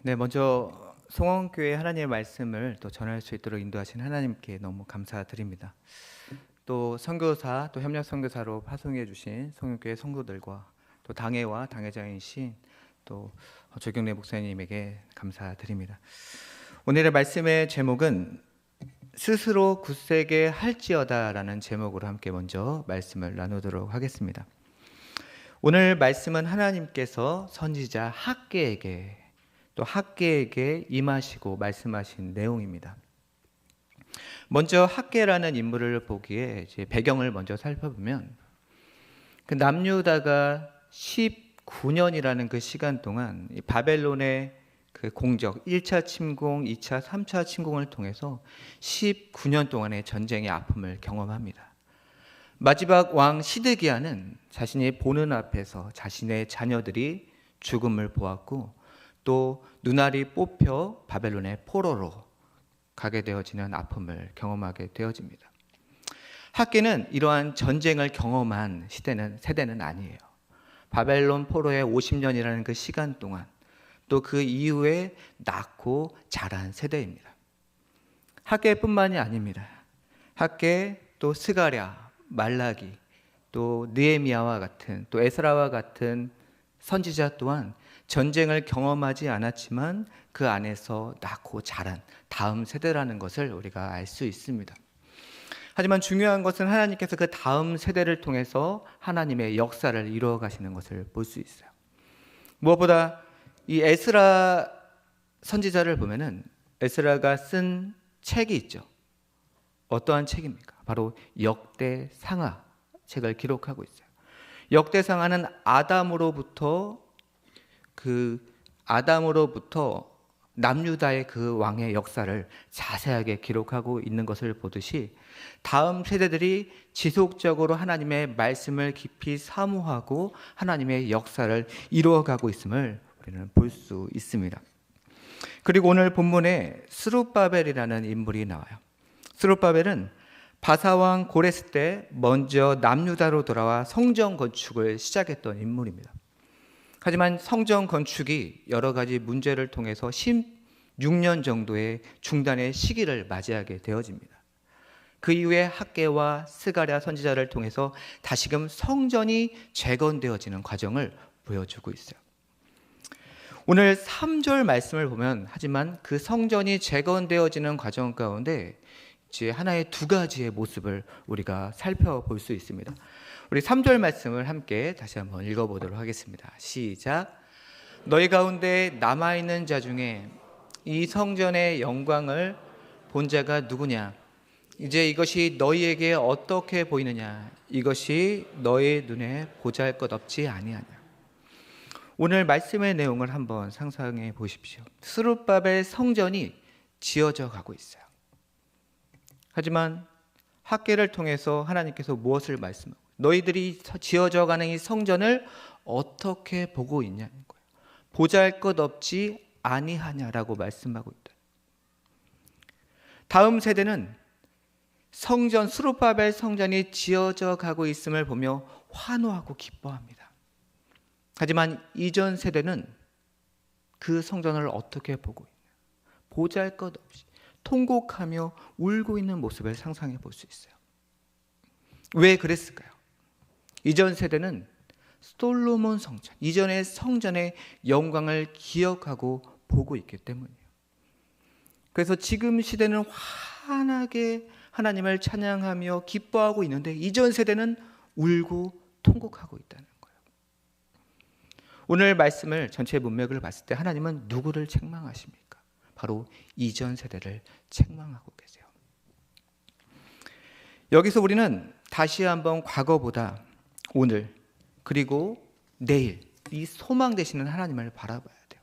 네, 먼저 송원교회 하나님의 말씀을 또 전할 수 있도록 인도하신 하나님께 너무 감사드립니다. 또 선교사, 또 협력 선교사로 파송해 주신 송원교회 성도들과 또 당회와 당회장이신 또 조경래 목사님에게 감사드립니다. 오늘의 말씀의 제목은 스스로 굳세게 할지어다라는 제목으로 함께 먼저 말씀을 나누도록 하겠습니다. 오늘 말씀은 하나님께서 선지자 학개에게 또 학개에게 임하시고 말씀하신 내용입니다. 먼저 학개라는 인물을 보기에 이제 배경을 먼저 살펴보면 그 남유다가 19년이라는 그 시간 동안 바벨론의 그 공적 1차 침공, 2차, 3차 침공을 통해서 19년 동안의 전쟁의 아픔을 경험합니다. 마지막 왕 시드기야는 자신이 보는 앞에서 자신의 자녀들이 죽음을 보았고 또 눈알이 뽑혀 바벨론의 포로로 가게 되어지는 아픔을 경험하게 되어집니다. 학개는 이러한 전쟁을 경험한 세대는 아니에요. 바벨론 포로의 50년이라는 그 시간 동안 또 그 이후에 낳고 자란 세대입니다. 학개뿐만이 아닙니다. 학개 또 스가랴, 말라기, 또 느헤미야와 같은 또 에스라와 같은 선지자 또한 전쟁을 경험하지 않았지만 그 안에서 낳고 자란 다음 세대라는 것을 우리가 알 수 있습니다. 하지만 중요한 것은 하나님께서 그 다음 세대를 통해서 하나님의 역사를 이루어 가시는 것을 볼 수 있어요. 무엇보다 이 에스라 선지자를 보면은 에스라가 쓴 책이 있죠. 어떠한 책입니까? 바로 역대상하 책을 기록하고 있어요. 역대상하는 아담으로부터 남유다의 그 왕의 역사를 자세하게 기록하고 있는 것을 보듯이 다음 세대들이 지속적으로 하나님의 말씀을 깊이 사모하고 하나님의 역사를 이루어가고 있음을 우리는 볼 수 있습니다. 그리고 오늘 본문에 스룹바벨이라는 인물이 나와요. 스룹바벨은 바사왕 고레스 때 먼저 남유다로 돌아와 성전 건축을 시작했던 인물입니다. 하지만 성전 건축이 여러 가지 문제를 통해서 16년 정도의 중단의 시기를 맞이하게 되어집니다. 그 이후에 학개와 스가랴 선지자를 통해서 다시금 성전이 재건되어지는 과정을 보여주고 있어요. 오늘 3절 말씀을 보면 하지만 그 성전이 재건되어지는 과정 가운데 이제 하나의 두 가지의 모습을 우리가 살펴볼 수 있습니다. 우리 3절 말씀을 함께 다시 한번 읽어보도록 하겠습니다. 시작. 너희 가운데 남아있는 자 중에 이 성전의 영광을 본 자가 누구냐? 이제 이것이 너희에게 어떻게 보이느냐? 이것이 너희 눈에 보잘것없지 아니하냐? 오늘 말씀의 내용을 한번 상상해 보십시오. 스룹바벨 성전이 지어져 가고 있어요. 하지만 학개를 통해서 하나님께서 무엇을 말씀하고 너희들이 지어져 가는 이 성전을 어떻게 보고 있냐는 거예요. 보잘것없지 아니하냐라고 말씀하고 있다. 다음 세대는 성전 스룹바벨 성전이 지어져 가고 있음을 보며 환호하고 기뻐합니다. 하지만 이전 세대는 그 성전을 어떻게 보고 있냐? 보잘것없이 통곡하며 울고 있는 모습을 상상해 볼 수 있어요. 왜 그랬을까요? 이전 세대는 솔로몬 성전, 이전의 성전의 영광을 기억하고 보고 있기 때문이에요. 그래서 지금 시대는 환하게 하나님을 찬양하며 기뻐하고 있는데 이전 세대는 울고 통곡하고 있다는 거예요. 오늘 말씀을 전체 문맥을 봤을 때 하나님은 누구를 책망하십니까? 바로 이전 세대를 책망하고 계세요. 여기서 우리는 다시 한번 과거보다 오늘 그리고 내일 이 소망 되시는 하나님을 바라봐야 돼요.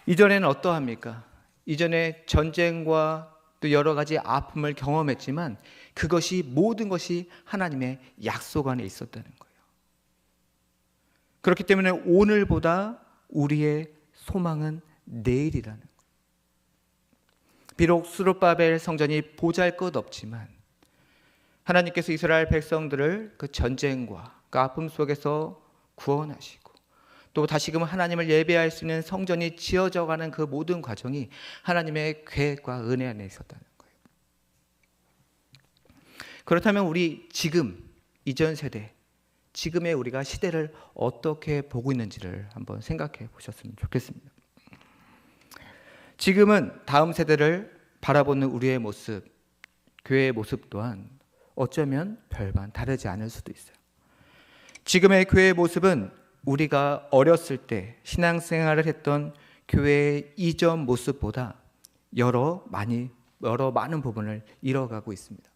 이전에는 어떠합니까? 이전에 전쟁과 또 여러 가지 아픔을 경험했지만 그것이 모든 것이 하나님의 약속 안에 있었다는 거예요. 그렇기 때문에 오늘보다 우리의 소망은 내일이라는 거예요. 비록 스룹바벨 성전이 보잘것없지만 하나님께서 이스라엘 백성들을 그 전쟁과 그 아픔 속에서 구원하시고 또 다시금 하나님을 예배할 수 있는 성전이 지어져 가는 그 모든 과정이 하나님의 계획과 은혜 안에 있었다는 거예요. 그렇다면 우리 지금 이전 세대, 지금의 우리가 시대를 어떻게 보고 있는지를 한번 생각해 보셨으면 좋겠습니다. 지금은 다음 세대를 바라보는 우리의 모습, 교회의 모습 또한 어쩌면 별반 다르지 않을 수도 있어요. 지금의 교회의 모습은 우리가 어렸을 때 신앙생활을 했던 교회의 이전 모습보다 많은 부분을 잃어가고 있습니다.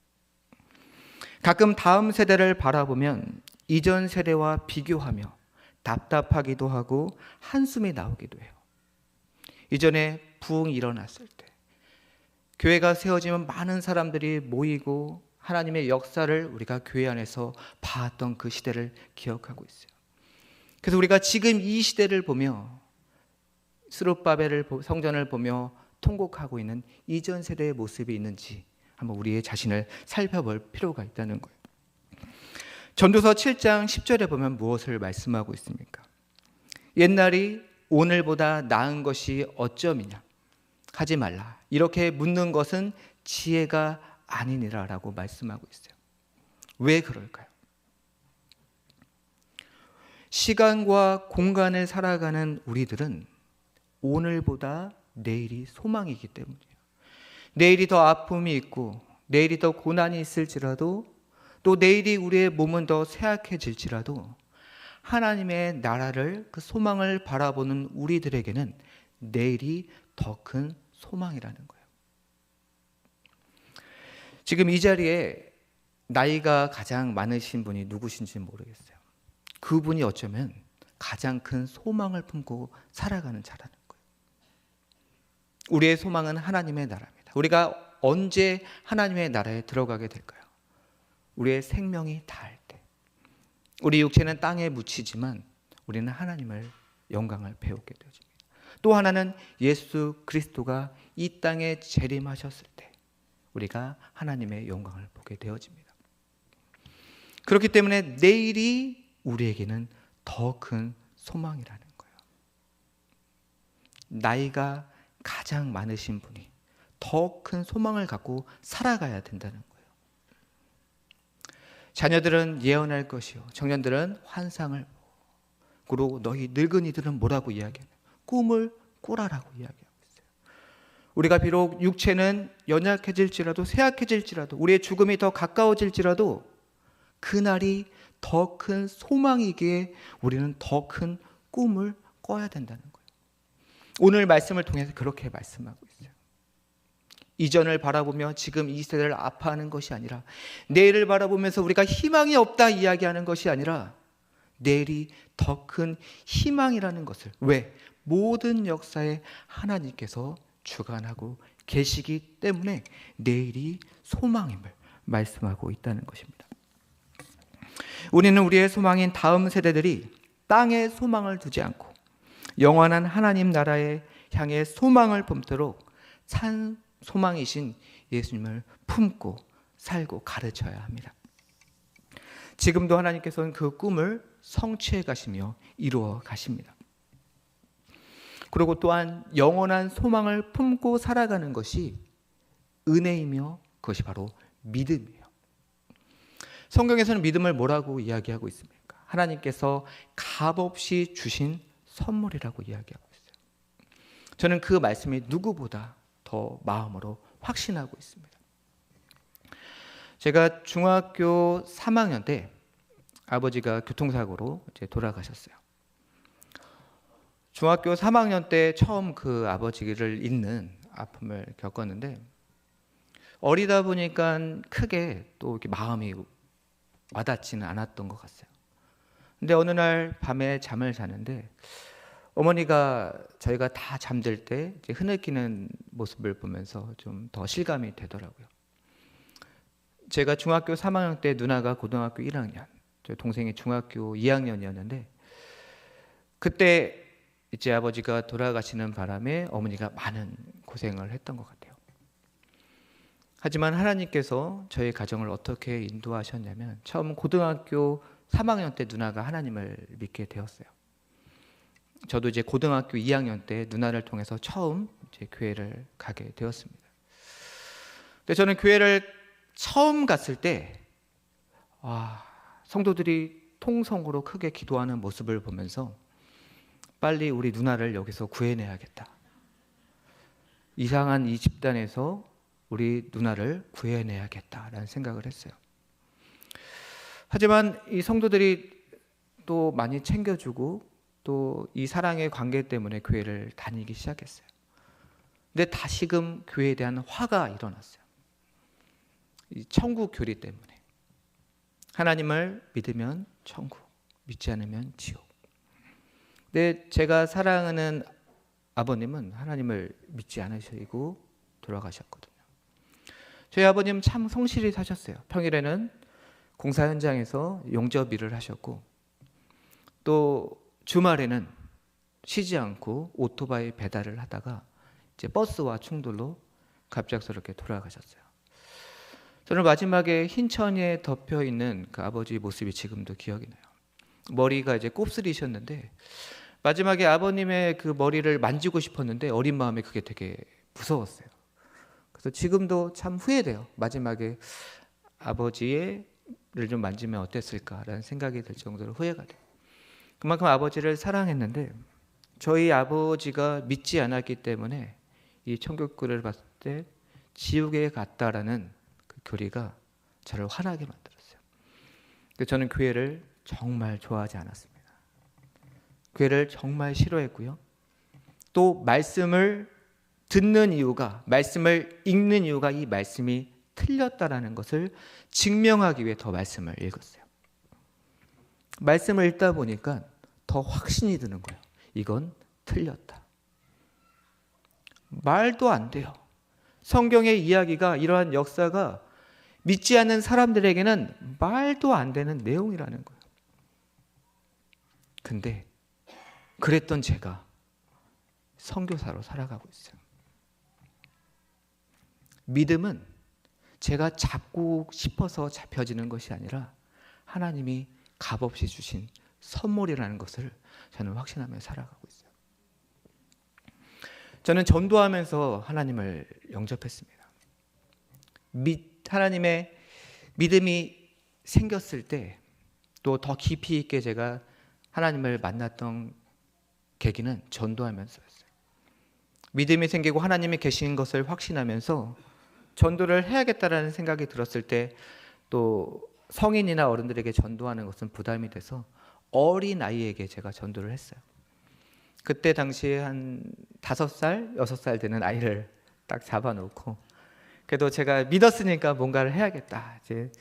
가끔 다음 세대를 바라보면 이전 세대와 비교하며 답답하기도 하고 한숨이 나오기도 해요. 이전에 부흥이 일어났을 때 교회가 세워지면 많은 사람들이 모이고 하나님의 역사를 우리가 교회 안에서 봤던 그 시대를 기억하고 있어요. 그래서 우리가 지금 이 시대를 보며 스룹바벨을 성전을 보며 통곡하고 있는 이전 세대의 모습이 있는지 한번 우리의 자신을 살펴볼 필요가 있다는 거예요. 전도서 7장 10절에 보면 무엇을 말씀하고 있습니까? 옛날이 오늘보다 나은 것이 어쩌미냐 하지 말라. 이렇게 묻는 것은 지혜가 아니니라 라고 말씀하고 있어요. 왜 그럴까요? 시간과 공간을 살아가는 우리들은 오늘보다 내일이 소망이기 때문이에요. 내일이 더 아픔이 있고 내일이 더 고난이 있을지라도 또 내일이 우리의 몸은 더 쇠약해질지라도 하나님의 나라를 그 소망을 바라보는 우리들에게는 내일이 더 큰 소망이라는 거예요. 지금 이 자리에 나이가 가장 많으신 분이 누구신지 모르겠어요. 그분이 어쩌면 가장 큰 소망을 품고 살아가는 자라는 거예요. 우리의 소망은 하나님의 나라입니다. 우리가 언제 하나님의 나라에 들어가게 될까요? 우리의 생명이 닿을 때. 우리 육체는 땅에 묻히지만 우리는 하나님을 영광을 배우게 되어집니다. 또 하나는 예수 그리스도가 이 땅에 재림하셨을 때 우리가 하나님의 영광을 보게 되어집니다. 그렇기 때문에 내일이 우리에게는 더 큰 소망이라는 거예요. 나이가 가장 많으신 분이 더 큰 소망을 갖고 살아가야 된다는 거예요. 자녀들은 예언할 것이요 청년들은 환상을 그리고 너희 늙은이들은 뭐라고 이야기하냐? 꿈을 꾸라라고 이야기하고 있어요. 우리가 비록 육체는 연약해질지라도 쇠약해질지라도 우리의 죽음이 더 가까워질지라도 그날이 더 큰 소망이기에 우리는 더 큰 꿈을 꿔야 된다는 거예요. 오늘 말씀을 통해서 그렇게 말씀하고 있어요. 이전을 바라보며 지금 이 세대를 아파하는 것이 아니라 내일을 바라보면서 우리가 희망이 없다 이야기하는 것이 아니라 내일이 더 큰 희망이라는 것을 왜? 모든 역사에 하나님께서 주관하고 계시기 때문에 내일이 소망임을 말씀하고 있다는 것입니다. 우리는 우리의 소망인 다음 세대들이 땅에 소망을 두지 않고 영원한 하나님 나라에 향해 소망을 품도록 산 소망이신 예수님을 품고 살고 가르쳐야 합니다. 지금도 하나님께서는 그 꿈을 성취해 가시며 이루어 가십니다. 그리고 또한 영원한 소망을 품고 살아가는 것이 은혜이며 그것이 바로 믿음이에요. 성경에서는 믿음을 뭐라고 이야기하고 있습니까? 하나님께서 값없이 주신 선물이라고 이야기하고 있어요. 저는 그 말씀이 누구보다 더 마음으로 확신하고 있습니다. 제가 중학교 3학년 때 아버지가 교통사고로 이제 돌아가셨어요. 중학교 3학년 때 처음 그 아버지를 잊는 아픔을 겪었는데 어리다 보니까 크게 또 이렇게 마음이 와닿지는 않았던 것 같아요. 근데 어느 날 밤에 잠을 자는데 어머니가 저희가 다 잠들 때 이제 흐느끼는 모습을 보면서 좀 더 실감이 되더라고요. 제가 중학교 3학년 때 누나가 고등학교 1학년, 저 동생이 중학교 2학년이었는데 그때 이제 아버지가 돌아가시는 바람에 어머니가 많은 고생을 했던 것 같아요. 하지만 하나님께서 저희 가정을 어떻게 인도하셨냐면 처음 고등학교 3학년 때 누나가 하나님을 믿게 되었어요. 저도 이제 고등학교 2학년 때 누나를 통해서 처음 이제 교회를 가게 되었습니다. 근데 저는 교회를 처음 갔을 때 성도들이 통성으로 크게 기도하는 모습을 보면서 빨리 우리 누나를 여기서 구해내야겠다. 이상한 이 집단에서 우리 누나를 구해내야겠다라는 생각을 했어요. 하지만 이 성도들이 또 많이 챙겨주고 또 이 사랑의 관계 때문에 교회를 다니기 시작했어요. 근데 다시금 교회에 대한 화가 일어났어요. 이 천국 교리 때문에. 하나님을 믿으면 천국, 믿지 않으면 지옥. 근데 제가 사랑하는 아버님은 하나님을 믿지 않으시고 돌아가셨거든요. 저희 아버님 참 성실히 사셨어요. 평일에는 공사 현장에서 용접 일을 하셨고 또 주말에는 쉬지 않고 오토바이 배달을 하다가 이제 버스와 충돌로 갑작스럽게 돌아가셨어요. 저는 마지막에 흰천에 덮여 있는 그 아버지 모습이 지금도 기억이 나요. 머리가 이제 곱슬이셨는데 마지막에 아버님의 그 머리를 만지고 싶었는데 어린 마음에 그게 되게 무서웠어요. 그래서 지금도 참 후회돼요. 마지막에 아버지를 좀 만지면 어땠을까라는 생각이 들 정도로 후회가 돼요. 그만큼 아버지를 사랑했는데 저희 아버지가 믿지 않았기 때문에 이 천국교를 봤을 때 지옥에 갔다라는 그 교리가 저를 화나게 만들었어요. 그래서 저는 교회를 정말 좋아하지 않았습니다. 교회를 정말 싫어했고요. 또 말씀을 듣는 이유가, 말씀을 읽는 이유가 이 말씀이 틀렸다라는 것을 증명하기 위해 더 말씀을 읽었어요. 말씀을 읽다 보니까 더 확신이 드는 거예요. 이건 틀렸다. 말도 안 돼요. 성경의 이야기가, 이러한 역사가 믿지 않는 사람들에게는 말도 안 되는 내용이라는 거예요. 근데 그랬던 제가 선교사로 살아가고 있어요. 믿음은 제가 잡고 싶어서 잡혀지는 것이 아니라 하나님이 값없이 주신 선물이라는 것을 저는 확신하며 살아가고 있어요. 저는 전도하면서 하나님을 영접했습니다. 하나님의 믿음이 생겼을 때 또 더 깊이 있게 제가 하나님을 만났던 계기는 전도하면서였어요. 믿음이 생기고 하나님이 계신 것을 확신하면서 전도를 해야겠다라는 생각이 들었을 때 또 성인이나 어른들에게 전도하는 것은 부담이 돼서 어린 아이에게 제가 전도를 했어요. 그때 당시에 한 5살, 6살 되는 아이를 딱 잡아놓고 그래도 제가 믿었으니까 뭔가를 해야겠다. 이제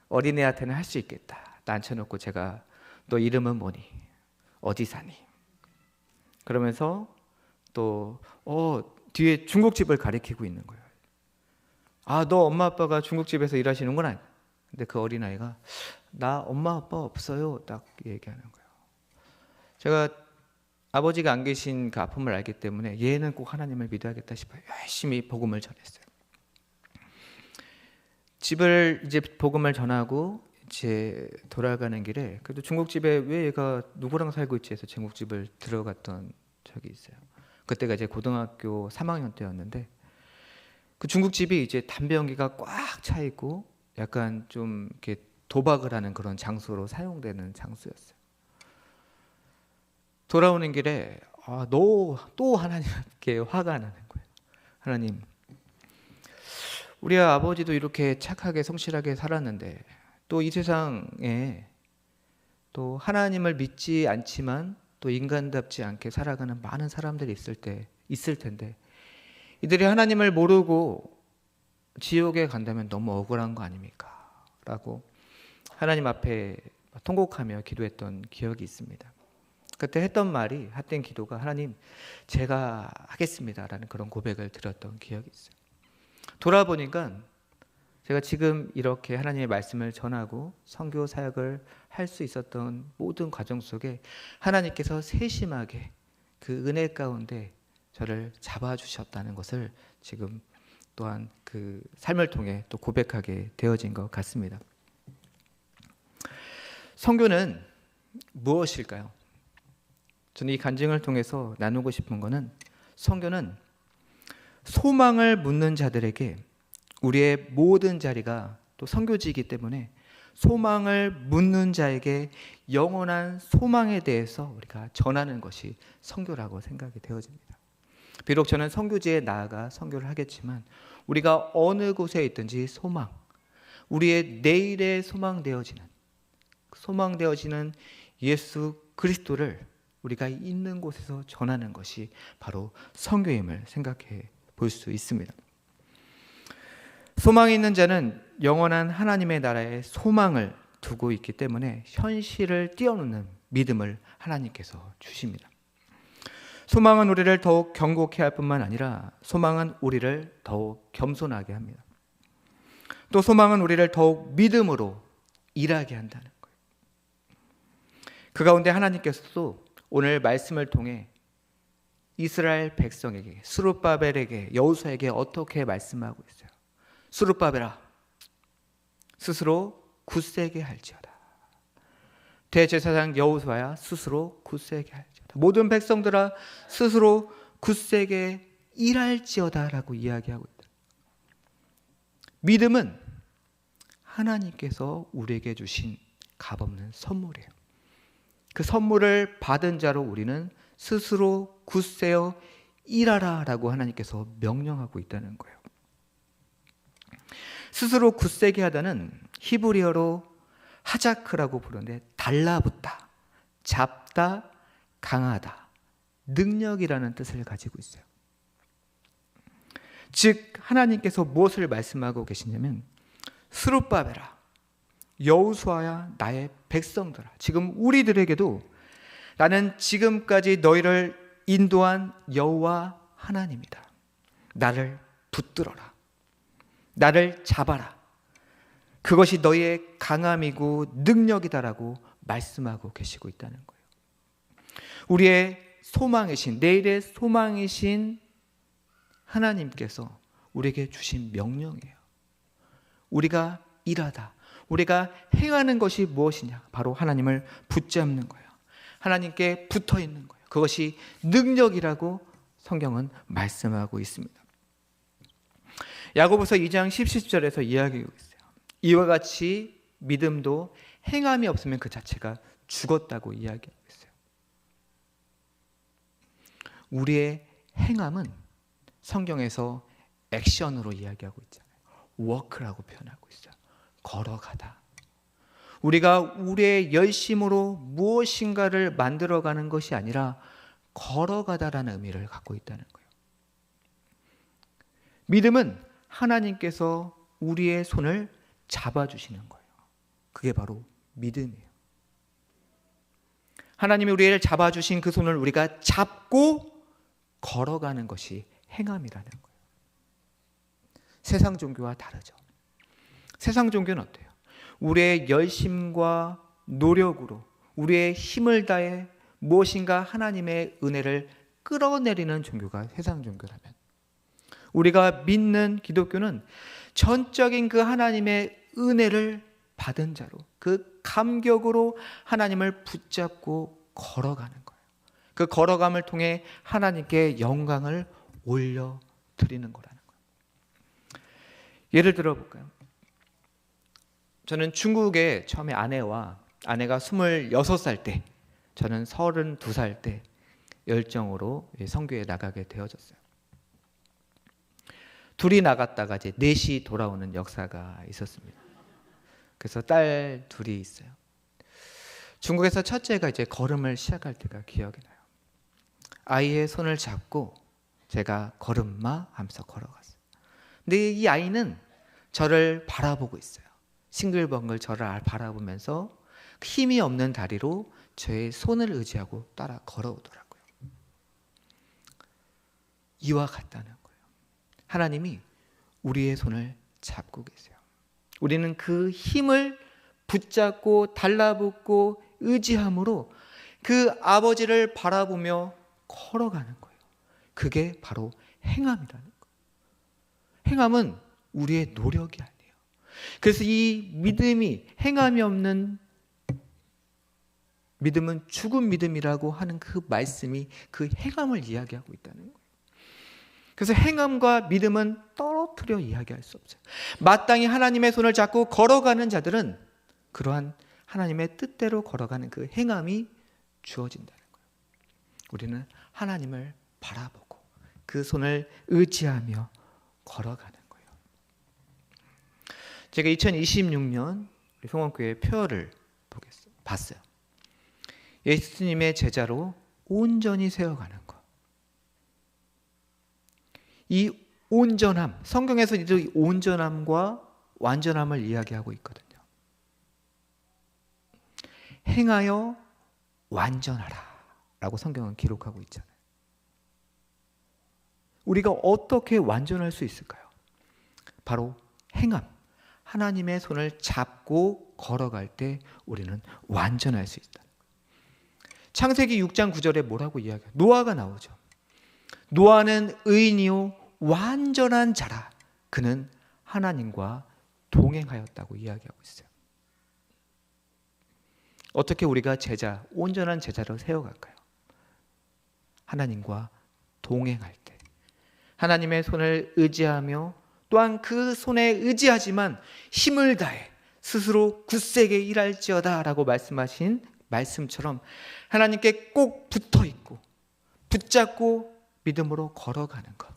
어린애한테는 할 수 있겠다. 앉혀놓고 제가 너 이름은 뭐니? 어디 사니? 그러면서 또 뒤에 중국집을 가리키고 있는 거예요. 너 엄마 아빠가 중국집에서 일하시는구나. 근데 그 어린아이가 나 엄마 아빠 없어요. 딱 얘기하는 거예요. 제가 아버지가 안 계신 그 아픔을 알기 때문에 얘는 꼭 하나님을 믿어야겠다 싶어요. 열심히 복음을 전했어요. 집을 이제 복음을 전하고 이제 돌아가는 길에 그래도 중국집에 왜 얘가 누구랑 살고 있지 해서 중국집을 들어갔던 적이 있어요. 그때가 이제 고등학교 3학년 때였는데 그 중국집이 이제 담배 연기가 꽉 차 있고 약간 좀 이렇게 도박을 하는 그런 장소로 사용되는 장소였어요. 돌아오는 길에 또 하나님께 화가 나는 거예요. 하나님, 우리 아버지도 이렇게 착하게 성실하게 살았는데 또 이 세상에 또 하나님을 믿지 않지만 또 인간답지 않게 살아가는 많은 사람들이 있을 텐데 이들이 하나님을 모르고 지옥에 간다면 너무 억울한 거 아닙니까? 라고 하나님 앞에 통곡하며 기도했던 기억이 있습니다. 그때 했던 기도가 하나님 제가 하겠습니다 라는 그런 고백을 드렸던 기억이 있어요. 돌아보니까 제가 지금 이렇게 하나님의 말씀을 전하고 선교 사역을 할 수 있었던 모든 과정 속에 하나님께서 세심하게 그 은혜 가운데 저를 잡아주셨다는 것을 지금 또한 그 삶을 통해 또 고백하게 되어진 것 같습니다. 선교는 무엇일까요? 저는 이 간증을 통해서 나누고 싶은 것은 성경은 소망을 묻는 자들에게 우리의 모든 자리가 또 선교지이기 때문에 소망을 묻는 자에게 영원한 소망에 대해서 우리가 전하는 것이 선교라고 생각이 되어집니다. 비록 저는 선교지에 나아가 선교를 하겠지만 우리가 어느 곳에 있든지 소망, 우리의 내일의 소망되어지는 예수 그리스도를 우리가 있는 곳에서 전하는 것이 바로 선교임을 생각해 볼 수 있습니다. 소망이 있는 자는 영원한 하나님의 나라에 소망을 두고 있기 때문에 현실을 뛰어넘는 믿음을 하나님께서 주십니다. 소망은 우리를 더욱 경고케 할 뿐만 아니라 소망은 우리를 더욱 겸손하게 합니다. 또 소망은 우리를 더욱 믿음으로 일하게 한다는 거예요. 그 가운데 하나님께서도 오늘 말씀을 통해 이스라엘 백성에게, 스룹바벨에게, 여호수아에게 어떻게 말씀하고 있어요? 스룹바벨아, 스스로 굳세게 할지어다. 대제사장 여호수아야, 스스로 굳세게 할지어다. 모든 백성들아, 스스로 굳세게 일할지어다 라고 이야기하고 있다. 믿음은 하나님께서 우리에게 주신 값없는 선물이에요. 그 선물을 받은 자로 우리는 스스로 굳세어 일하라 라고 하나님께서 명령하고 있다는 거예요. 스스로 굳세게 하다는 히브리어로 하자크라고 부르는데 달라붙다, 잡다, 강하다, 능력이라는 뜻을 가지고 있어요. 즉 하나님께서 무엇을 말씀하고 계시냐면 스룹바벨아, 여호수아야, 나의 백성들아, 지금 우리들에게도 나는 지금까지 너희를 인도한 여호와 하나님이다. 나를 붙들어라. 나를 잡아라. 그것이 너희의 강함이고 능력이다라고 말씀하고 계시고 있다는 거예요. 우리의 소망이신, 내일의 소망이신 하나님께서 우리에게 주신 명령이에요. 우리가 일하다, 우리가 행하는 것이 무엇이냐? 바로 하나님을 붙잡는 거예요. 하나님께 붙어 있는 거예요. 그것이 능력이라고 성경은 말씀하고 있습니다. 야고보서 2장 10절에서 이야기하고 있어요. 이와 같이 믿음도 행함이 없으면 그 자체가 죽었다고 이야기하고 있어요. 우리의 행함은 성경에서 액션으로 이야기하고 있잖아요. 워크라고 표현하고 있어요. 걸어가다. 우리가 우리의 열심으로 무엇인가를 만들어가는 것이 아니라 걸어가다라는 의미를 갖고 있다는 거예요. 믿음은 하나님께서 우리의 손을 잡아주시는 거예요. 그게 바로 믿음이에요. 하나님이 우리를 잡아주신 그 손을 우리가 잡고 걸어가는 것이 행함이라는 거예요. 세상 종교와 다르죠. 세상 종교는 어때요? 우리의 열심과 노력으로 우리의 힘을 다해 무엇인가 하나님의 은혜를 끌어내리는 종교가 세상 종교라면, 우리가 믿는 기독교는 전적인 그 하나님의 은혜를 받은 자로 그 감격으로 하나님을 붙잡고 걸어가는 거예요. 그 걸어감을 통해 하나님께 영광을 올려드리는 거라는 거예요. 예를 들어 볼까요? 저는 중국에 처음에 아내가 26살 때, 저는 32살 때 열정으로 선교에 나가게 되어졌어요. 둘이 나갔다가 이제 넷이 돌아오는 역사가 있었습니다. 그래서 딸 둘이 있어요. 중국에서 첫째가 이제 걸음을 시작할 때가 기억이 나요. 아이의 손을 잡고 제가 걸음마 하면서 걸어갔어요. 근데 이 아이는 저를 바라보고 있어요. 싱글벙글 저를 바라보면서 힘이 없는 다리로 저의 손을 의지하고 따라 걸어오더라고요. 이와 같다는 거예요. 하나님이 우리의 손을 잡고 계세요. 우리는 그 힘을 붙잡고 달라붙고 의지함으로 그 아버지를 바라보며 걸어가는 거예요. 그게 바로 행함이라는 거예요. 행함은 우리의 노력이 아니에요. 그래서 이 믿음이 행함이 없는 믿음은 죽은 믿음이라고 하는 그 말씀이 그 행함을 이야기하고 있다는 거예요. 그래서 행함과 믿음은 떨어뜨려 이야기할 수 없어요. 마땅히 하나님의 손을 잡고 걸어가는 자들은 그러한 하나님의 뜻대로 걸어가는 그 행함이 주어진다는 거예요. 우리는 하나님을 바라보고 그 손을 의지하며 걸어가는 거예요. 제가 2026년 성원교회 표어를 봤어요. 예수님의 제자로 온전히 세워가는 것. 이 온전함, 성경에서 이 온전함과 완전함을 이야기하고 있거든요. 행하여 완전하라 라고 성경은 기록하고 있잖아요. 우리가 어떻게 완전할 수 있을까요? 바로 행함, 하나님의 손을 잡고 걸어갈 때 우리는 완전할 수 있다. 창세기 6장 9절에 뭐라고 이야기해요? 노아가 나오죠. 노아는 의인이요 완전한 자라. 그는 하나님과 동행하였다고 이야기하고 있어요. 어떻게 우리가 제자, 온전한 제자로 세워갈까요? 하나님과 동행할 때 하나님의 손을 의지하며 또한 그 손에 의지하지만 힘을 다해 스스로 굳세게 일할지어다 라고 말씀하신 말씀처럼 하나님께 꼭 붙어있고 붙잡고 믿음으로 걸어가는 것,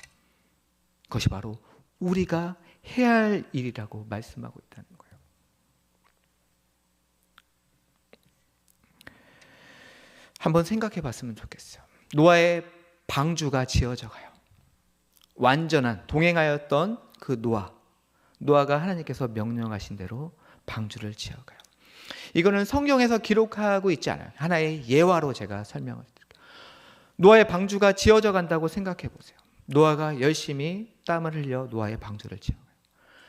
그것이 바로 우리가 해야 할 일이라고 말씀하고 있다는 거예요. 한번 생각해 봤으면 좋겠어요. 노아의 방주가 지어져 가요. 완전한 동행하였던 그 노아가 하나님께서 명령하신 대로 방주를 지어가요. 이거는 성경에서 기록하고 있지 않아요. 하나의 예화로 제가 설명을 드릴게요. 노아의 방주가 지어져 간다고 생각해 보세요. 노아가 열심히 땀을 흘려 노아의 방주를 지어가요.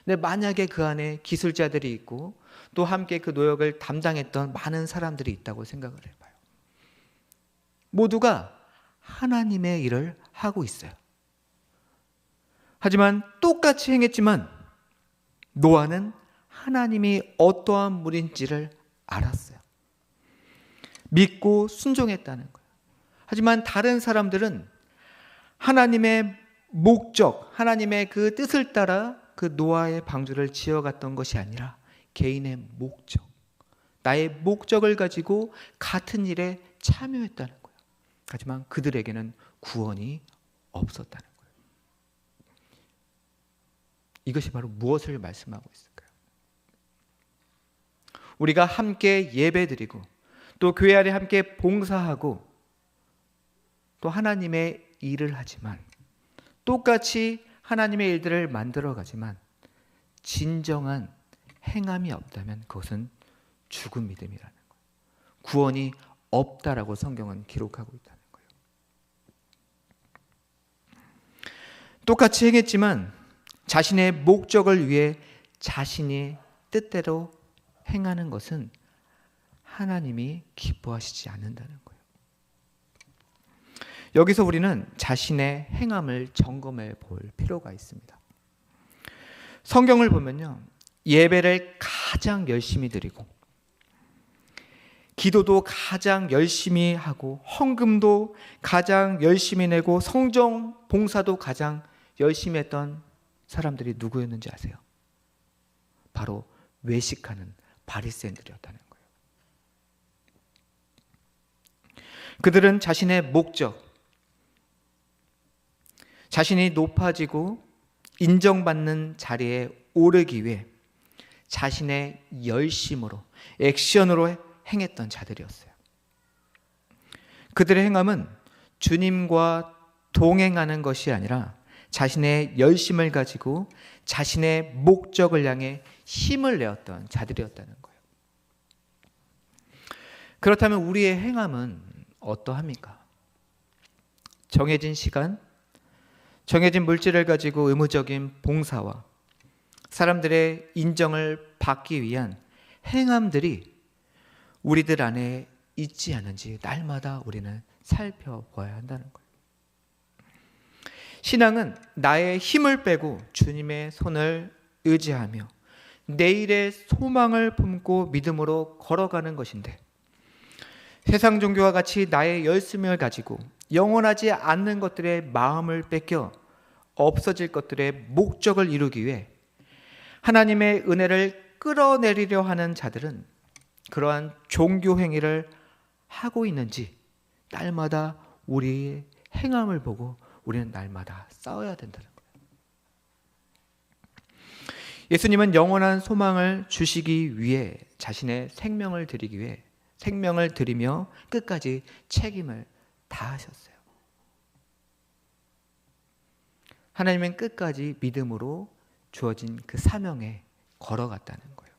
근데 만약에 그 안에 기술자들이 있고 또 함께 그 노역을 담당했던 많은 사람들이 있다고 생각을 해봐요. 모두가 하나님의 일을 하고 있어요. 하지만 똑같이 행했지만 노아는 하나님이 어떠한 분인지를 알았어요. 믿고 순종했다는 거예요. 하지만 다른 사람들은 하나님의 목적, 하나님의 그 뜻을 따라 그 노아의 방주를 지어갔던 것이 아니라 개인의 목적, 나의 목적을 가지고 같은 일에 참여했다는 거예요. 하지만 그들에게는 구원이 없었다는 거예요. 이것이 바로 무엇을 말씀하고 있을까요? 우리가 함께 예배드리고 또 교회 안에 함께 봉사하고 또 하나님의 일을 하지만 똑같이 하나님의 일들을 만들어가지만 진정한 행함이 없다면 그것은 죽은 믿음이라는 거예요. 구원이 없다라고 성경은 기록하고 있다는 거예요. 똑같이 행했지만 자신의 목적을 위해 자신의 뜻대로 행하는 것은 하나님이 기뻐하시지 않는다는 거예요. 여기서 우리는 자신의 행함을 점검해 볼 필요가 있습니다. 성경을 보면요, 예배를 가장 열심히 드리고 기도도 가장 열심히 하고 헌금도 가장 열심히 내고 성경 봉사도 가장 열심히 했던 사람들이 누구였는지 아세요? 바로 외식하는 바리새인들이었다는 거예요. 그들은 자신의 목적, 자신이 높아지고 인정받는 자리에 오르기 위해 자신의 열심으로, 액션으로 행했던 자들이었어요. 그들의 행함은 주님과 동행하는 것이 아니라 자신의 열심을 가지고 자신의 목적을 향해 힘을 내었던 자들이었다는 거예요. 그렇다면 우리의 행함은 어떠합니까? 정해진 시간, 정해진 물질을 가지고 의무적인 봉사와 사람들의 인정을 받기 위한 행함들이 우리들 안에 있지 않은지 날마다 우리는 살펴봐야 한다는 거예요. 신앙은 나의 힘을 빼고 주님의 손을 의지하며 내일의 소망을 품고 믿음으로 걸어가는 것인데, 세상 종교와 같이 나의 열심을 가지고 영원하지 않는 것들의 마음을 뺏겨 없어질 것들의 목적을 이루기 위해 하나님의 은혜를 끌어내리려 하는 자들은 그러한 종교 행위를 하고 있는지 날마다 우리의 행함을 보고 우리는 날마다 싸워야 된다는 거예요. 예수님은 영원한 소망을 주시기 위해 자신의 생명을 드리기 위해 생명을 드리며 끝까지 책임을 다하셨어요. 하나님은 끝까지 믿음으로 주어진 그 사명에 걸어갔다는 거예요.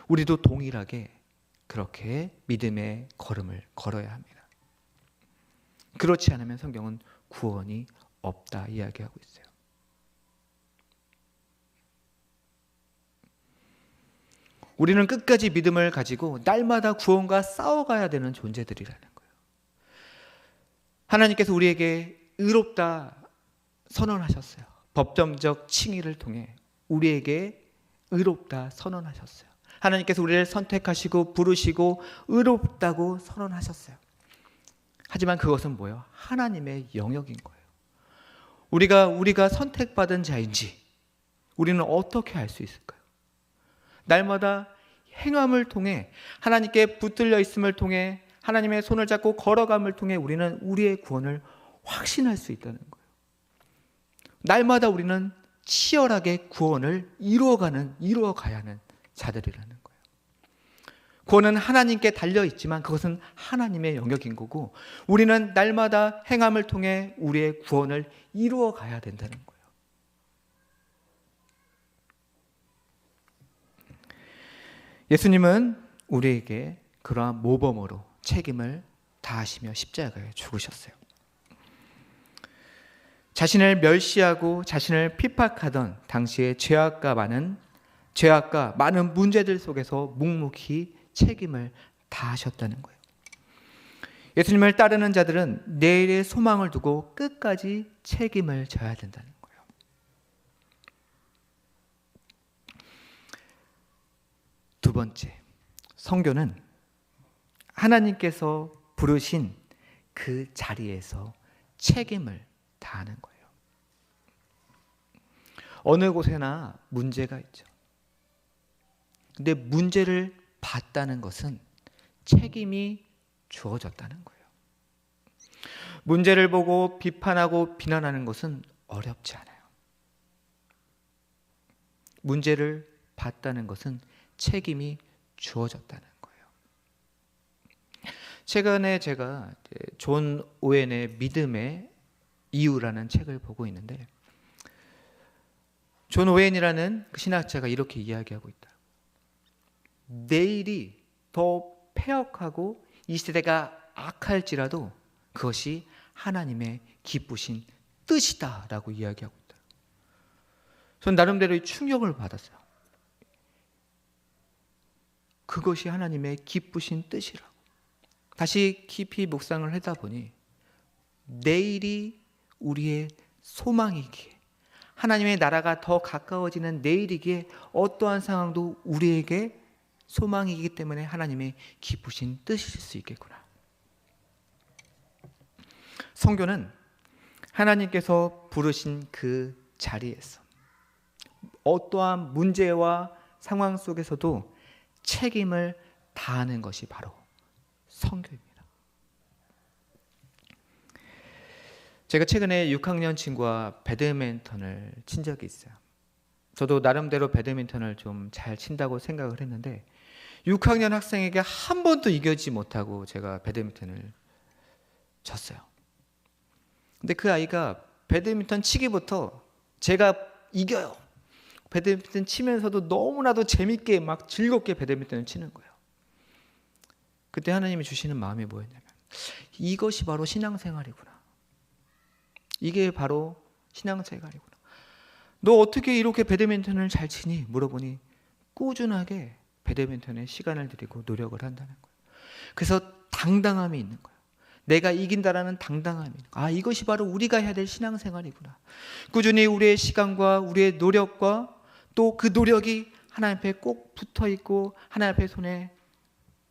우리도 동일하게 그렇게 믿음의 걸음을 걸어야 합니다. 그렇지 않으면 성경은 구원이 없다 이야기하고 있어요. 우리는 끝까지 믿음을 가지고 날마다 구원과 싸워가야 되는 존재들이라는 거예요. 하나님께서 우리에게 의롭다 선언하셨어요. 법정적 칭의를 통해 우리에게 의롭다 선언하셨어요. 하나님께서 우리를 선택하시고 부르시고 의롭다고 선언하셨어요. 하지만 그것은 뭐예요? 하나님의 영역인 거예요. 우리가 선택받은 자인지 우리는 어떻게 알 수 있을까요? 날마다 행함을 통해 하나님께 붙들려 있음을 통해 하나님의 손을 잡고 걸어감을 통해 우리는 우리의 구원을 확신할 수 있다는 거예요. 날마다 우리는 치열하게 구원을 이루어가야 하는 자들이라는 거예요. 구원은 하나님께 달려 있지만 그것은 하나님의 영역인 거고 우리는 날마다 행함을 통해 우리의 구원을 이루어가야 된다는 거예요. 예수님은 우리에게 그러한 모범으로 책임을 다하시며 십자가에 죽으셨어요. 자신을 멸시하고 자신을 핍박하던 당시의 죄악과 많은 문제들 속에서 묵묵히 책임을 다하셨다는 거예요. 예수님을 따르는 자들은 내일의 소망을 두고 끝까지 책임을 져야 된다는 거예요. 두 번째, 선교는 하나님께서 부르신 그 자리에서 책임을 다하는 거예요. 어느 곳에나 문제가 있죠. 근데 문제를 봤다는 것은 책임이 주어졌다는 거예요. 문제를 보고 비판하고 비난하는 것은 어렵지 않아요. 문제를 봤다는 것은 책임이 주어졌다는 거예요. 최근에 제가 존 오웬의 믿음의 이유라는 책을 보고 있는데 존 오웬이라는 그 신학자가 이렇게 이야기하고 있다. 내일이 더 폐역하고 이 시대가 악할지라도 그것이 하나님의 기쁘신 뜻이다라고 이야기하고 있다. 전 나름대로 충격을 받았어요. 그것이 하나님의 기쁘신 뜻이라고. 다시 깊이 묵상을 하다 보니 내일이 우리의 소망이기에 하나님의 나라가 더 가까워지는 내일이기에 어떠한 상황도 우리에게 소망이기 때문에 하나님의 기쁘신 뜻일 수 있겠구나. 선교는 하나님께서 부르신 그 자리에서 어떠한 문제와 상황 속에서도 책임을 다하는 것이 바로 선교입니다. 제가 최근에 6학년 친구와 배드민턴을 친 적이 있어요. 저도 나름대로 배드민턴을 좀 잘 친다고 생각을 했는데 6학년 학생에게 한 번도 이기지 못하고 제가 배드민턴을 쳤어요. 근데 그 아이가 배드민턴 치기부터 제가 이겨요. 배드민턴 치면서도 너무나도 재밌게 막 즐겁게 배드민턴을 치는 거예요. 그때 하나님이 주시는 마음이 뭐였냐면 이것이 바로 신앙생활이구나. 이게 바로 신앙생활이구나. 너 어떻게 이렇게 배드민턴을 잘 치니? 물어보니 꾸준하게 배드민턴에 시간을 들이고 노력을 한다는 거예요. 그래서 당당함이 있는 거예요. 내가 이긴다라는 당당함이. 이것이 바로 우리가 해야 될 신앙생활이구나. 꾸준히 우리의 시간과 우리의 노력과 또 그 노력이 하나님 앞에 꼭 붙어 있고 하나님 앞에 손에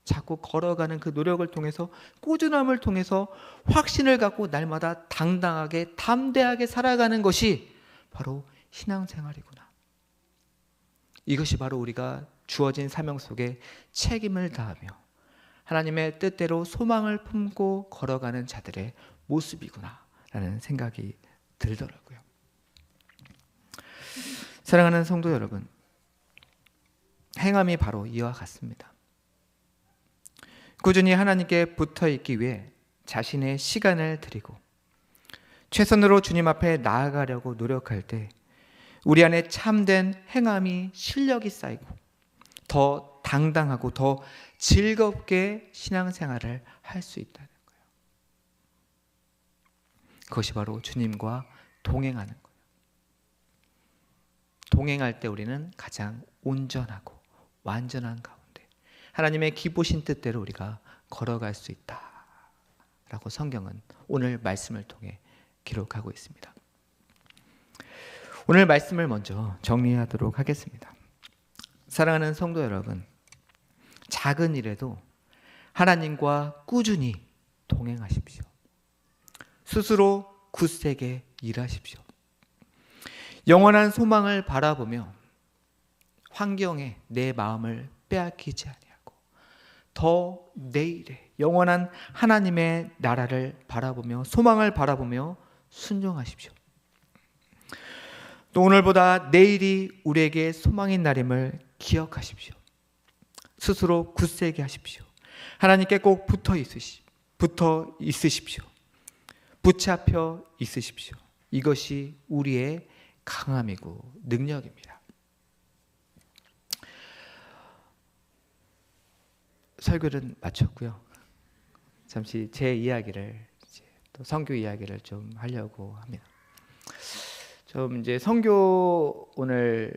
자꾸 걸어가는 그 노력을 통해서, 꾸준함을 통해서 확신을 갖고 날마다 당당하게 담대하게 살아가는 것이 바로 신앙생활이구나. 이것이 바로 우리가 주어진 사명 속에 책임을 다하며 하나님의 뜻대로 소망을 품고 걸어가는 자들의 모습이구나 라는 생각이 들더라고요. 사랑하는 성도 여러분, 행함이 바로 이와 같습니다. 꾸준히 하나님께 붙어 있기 위해 자신의 시간을 드리고 최선으로 주님 앞에 나아가려고 노력할 때 우리 안에 참된 행함이, 실력이 쌓이고 더 당당하고 더 즐겁게 신앙생활을 할 수 있다는 거예요. 그것이 바로 주님과 동행하는 거예요. 동행할 때 우리는 가장 온전하고 완전한 가운데 하나님의 기쁘신 뜻대로 우리가 걸어갈 수 있다라고 성경은 오늘 말씀을 통해 기록하고 있습니다. 오늘 말씀을 먼저 정리하도록 하겠습니다. 사랑하는 성도 여러분, 작은 일에도 하나님과 꾸준히 동행하십시오. 스스로 굳세게 일하십시오. 영원한 소망을 바라보며 환경에 내 마음을 빼앗기지 아니하고 더 내일에 영원한 하나님의 나라를 바라보며 소망을 바라보며 순종하십시오. 또 오늘보다 내일이 우리에게 소망인 날임을 기억하십시오. 스스로 굳세게 하십시오. 하나님께 꼭 붙어 있으십시오. 붙잡혀 있으십시오. 이것이 우리의 강함이고 능력입니다. 설교는 마쳤고요. 잠시 제 이야기를, 또 선교 이야기를 좀 하려고 합니다. 좀 이제 선교 오늘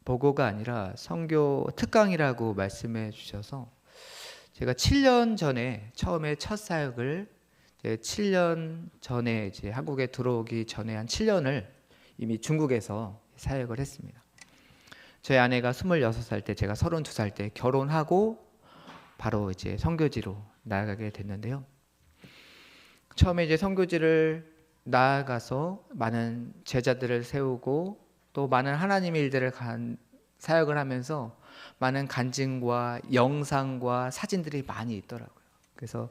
보고가 아니라 선교 특강이라고 말씀해 주셔서 제가 7년 전에 처음에 첫 사역을 7년 전에 이제 한국에 들어오기 전에 한 7년을 이미 중국에서 사역을 했습니다. 저희 아내가 26살 때, 제가 32살 때 결혼하고 바로 이제 선교지로 나아가게 됐는데요. 처음에 이제 선교지를 나아가서 많은 제자들을 세우고 또 많은 하나님의 일들을 사역을 하면서 많은 간증과 영상과 사진들이 많이 있더라고요. 그래서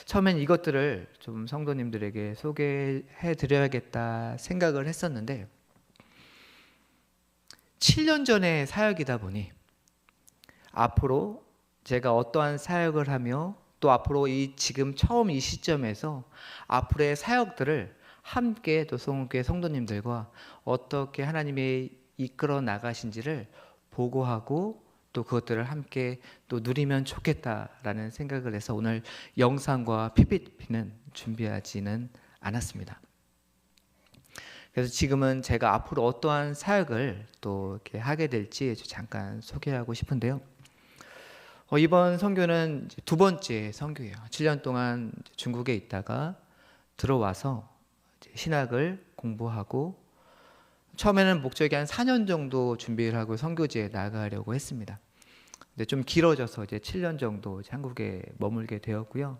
처음엔 이것들을 좀 성도님들에게 소개해 드려야겠다 생각을 했었는데 7년 전의 사역이다 보니 앞으로 제가 어떠한 사역을 하며 또 앞으로 지금 처음 이 시점에서 앞으로의 사역들을 함께 또 성교회 성도님들과 어떻게 하나님이 이끌어 나가신지를 보고하고 또 그것들을 함께 또 누리면 좋겠다라는 생각을 해서 오늘 영상과 PPT는 준비하지는 않았습니다. 그래서 지금은 제가 앞으로 어떠한 사역을 또 이렇게 하게 될지 잠깐 소개하고 싶은데요. 이번 선교는 두 번째 선교예요. 7년 동안 중국에 있다가 들어와서 신학을 공부하고 처음에는 목적이 한 4년 정도 준비를 하고 선교지에 나가려고 했습니다. 근데 좀 길어져서 이제 7년 정도 한국에 머물게 되었고요.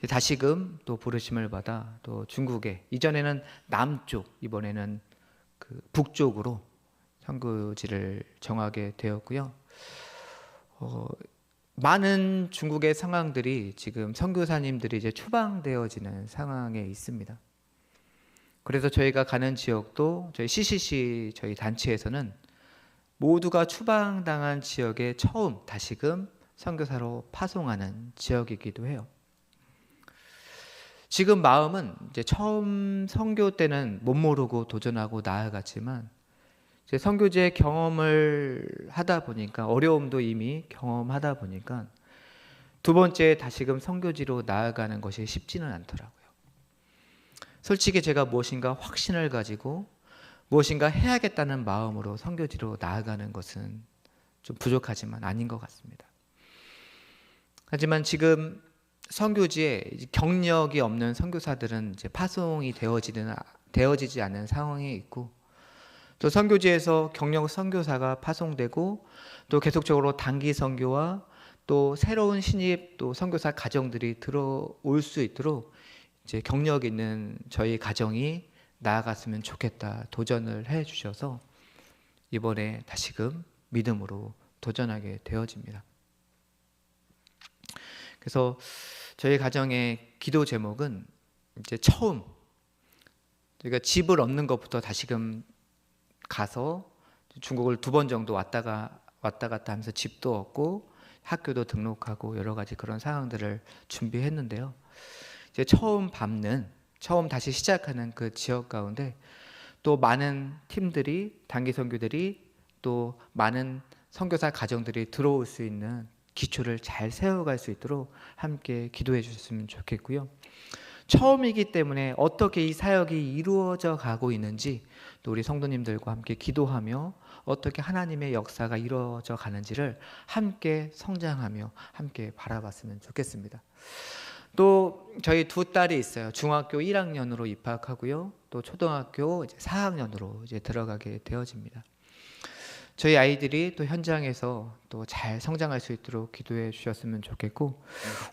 다시금 또 부르심을 받아 또 중국에, 이전에는 남쪽, 이번에는 그 북쪽으로 선교지를 정하게 되었고요. 많은 중국의 상황들이 지금 선교사님들이 이제 추방되어지는 상황에 있습니다. 그래서 저희가 가는 지역도 저희 CCC 저희 단체에서는 모두가 추방당한 지역에 처음 다시금 선교사로 파송하는 지역이기도 해요. 지금 마음은 이제 처음 선교 때는 못 모르고 도전하고 나아갔지만 이제 선교지의 경험을 하다 보니까, 어려움도 이미 경험하다 보니까 두 번째 다시금 선교지로 나아가는 것이 쉽지는 않더라고요. 솔직히 제가 무엇인가 확신을 가지고 무엇인가 해야겠다는 마음으로 선교지로 나아가는 것은 좀 부족하지만 아닌 것 같습니다. 하지만 지금 선교지에 경력이 없는 선교사들은 이제 파송이 되어지지 않은 상황에 있고, 또 또 선교지에서 경력 선교사가 파송되고 또 계속적으로 단기 선교와 또 새로운 신입 또 선교사 가정들이 들어올 수 있도록 이제 경력 있는 저희 가정이 나아갔으면 좋겠다 도전을 해 주셔서 이번에 다시금 믿음으로 도전하게 되어집니다. 그래서 저희 가정의 기도 제목은 이제 처음 저희가 집을 얻는 것부터 다시금 가서 중국을 2번 정도 왔다 갔다 하면서 집도 얻고 학교도 등록하고 여러 가지 그런 상황들을 준비했는데요. 이제 처음 다시 시작하는 그 지역 가운데 또 많은 팀들이 단기 선교들이 또 많은 선교사 가정들이 들어올 수 있는 기초를 잘 세워갈 수 있도록 함께 기도해 주셨으면 좋겠고요. 처음이기 때문에 어떻게 이 사역이 이루어져 가고 있는지 또 우리 성도님들과 함께 기도하며 어떻게 하나님의 역사가 이루어져 가는지를 함께 성장하며 함께 바라봤으면 좋겠습니다. 또 저희 2딸이 있어요. 중학교 1학년으로 입학하고요. 또 초등학교 이제 4학년으로 이제 들어가게 되어집니다. 저희 아이들이 또 현장에서 또 잘 성장할 수 있도록 기도해 주셨으면 좋겠고,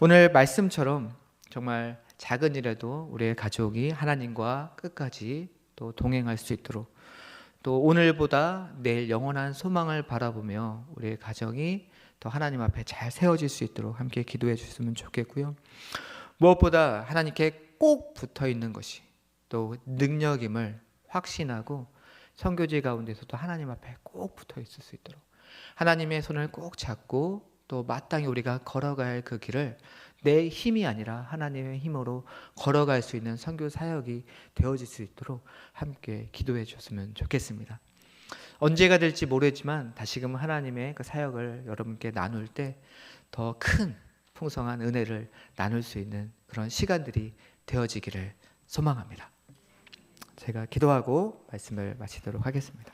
오늘 말씀처럼 정말 작은 일에도 우리의 가족이 하나님과 끝까지 또 동행할 수 있도록, 또 오늘보다 내일 영원한 소망을 바라보며 우리의 가정이 더 하나님 앞에 잘 세워질 수 있도록 함께 기도해 주셨으면 좋겠고요. 무엇보다 하나님께 꼭 붙어 있는 것이 또 능력임을 확신하고 선교지 가운데서도 하나님 앞에 꼭 붙어 있을 수 있도록 하나님의 손을 꼭 잡고 또 마땅히 우리가 걸어갈 그 길을 내 힘이 아니라 하나님의 힘으로 걸어갈 수 있는 선교 사역이 되어질 수 있도록 함께 기도해 주셨으면 좋겠습니다. 언제가 될지 모르지만 다시금 하나님의 그 사역을 여러분께 나눌 때 더 큰 풍성한 은혜를 나눌 수 있는 그런 시간들이 되어지기를 소망합니다. 제가 기도하고 말씀을 마치도록 하겠습니다.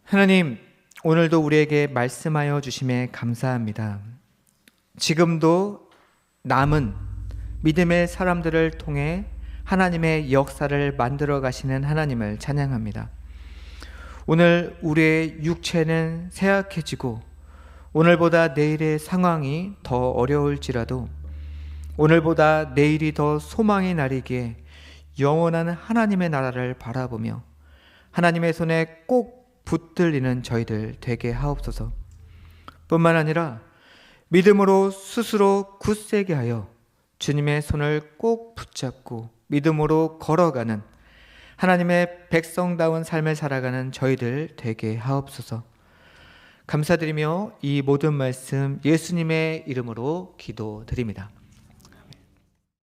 하나님, 오늘도 우리에게 말씀하여 주심에 감사합니다. 지금도 남은 믿음의 사람들을 통해 하나님의 역사를 만들어 가시는 하나님을 찬양합니다. 오늘 우리의 육체는 쇠약해지고 오늘보다 내일의 상황이 더 어려울지라도 오늘보다 내일이 더 소망의 날이기에 영원한 하나님의 나라를 바라보며 하나님의 손에 꼭 붙들리는 저희들 되게 하옵소서. 뿐만 아니라 믿음으로 스스로 굳세게 하여 주님의 손을 꼭 붙잡고 믿음으로 걸어가는 하나님의 백성다운 삶을 살아가는 저희들 되게 하옵소서. 감사드리며 이 모든 말씀 예수님의 이름으로 기도드립니다.